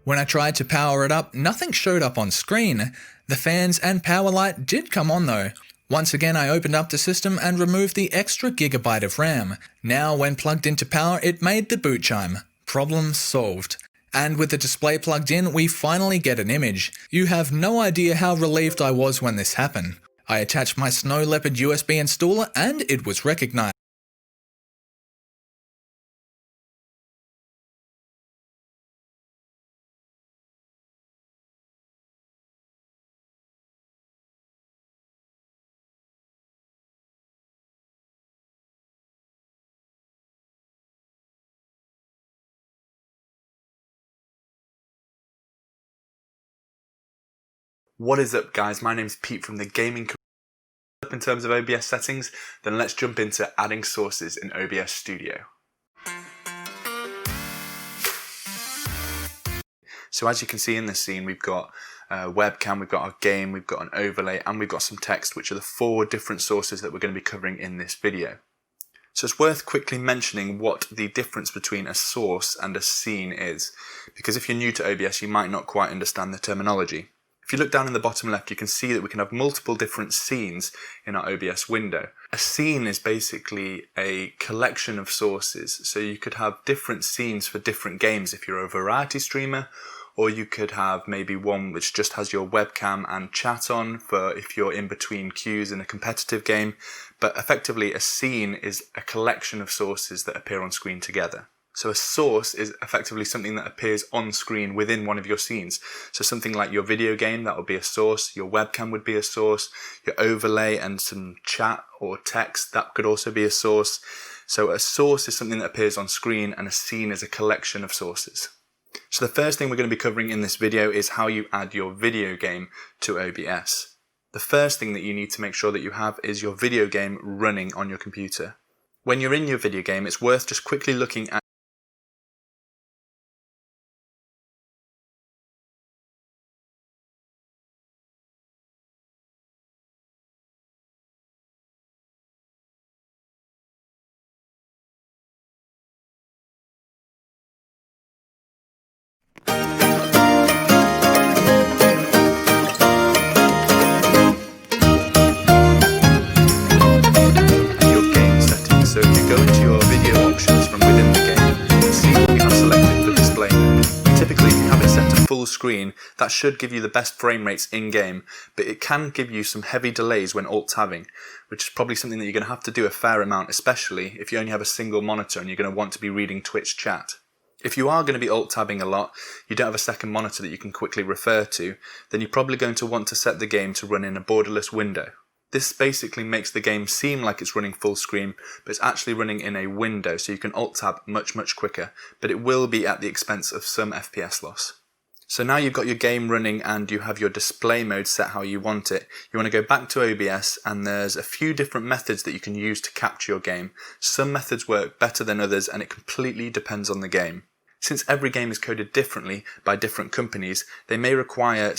When I tried to power it up, nothing showed up on screen. The fans and power light did come on though. Once again I opened up the system and removed the extra gigabyte of RAM. Now when plugged into power it made the boot chime. Problem solved. And with the display plugged in we finally get an image. You have no idea how relieved I was when this happened. I attached my Snow Leopard USB installer and it was recognized. What is up guys, my name's Pete from the Gaming In terms of OBS settings, then let's jump into adding sources in OBS Studio. So as you can see in this scene, we've got a webcam, we've got our game, we've got an overlay, and we've got some text, which are the 4 different sources that we're going to be covering in this video. So it's worth quickly mentioning what the difference between a source and a scene is, because if you're new to OBS, you might not quite understand the terminology. If you look down in the bottom left, you can see that we can have multiple different scenes in our OBS window. A scene is basically a collection of sources, so you could have different scenes for different games if you're a variety streamer, or you could have maybe one which just has your webcam and chat on for if you're in between queues in a competitive game. But effectively a scene is a collection of sources that appear on screen together. So a source is effectively something that appears on screen within one of your scenes. So something like your video game, that would be a source, your webcam would be a source, your overlay and some chat or text, that could also be a source. So a source is something that appears on screen and a scene is a collection of sources. So the first thing we're going to be covering in this video is how you add your video game to OBS. The first thing that you need to make sure that you have is your video game running on your computer. When you're in your video game, it's worth just quickly looking at So if you go into your video options from within the game, you can see what you have selected for display mode. Typically if you have it set to full screen, that should give you the best frame rates in-game, but it can give you some heavy delays when alt-tabbing, which is probably something that you're going to have to do a fair amount, especially if you only have a single monitor and you're going to want to be reading Twitch chat. If you are going to be alt-tabbing a lot, you don't have a second monitor that you can quickly refer to, then you're probably going to want to set the game to run in a borderless window. This basically makes the game seem like it's running full screen, but it's actually running in a window, so you can alt-tab much quicker, but it will be at the expense of some FPS loss. So now you've got your game running and you have your display mode set how you want it. You want to go back to OBS and there's a few different methods that you can use to capture your game. Some methods work better than others and it completely depends on the game. Since every game is coded differently by different companies, they may require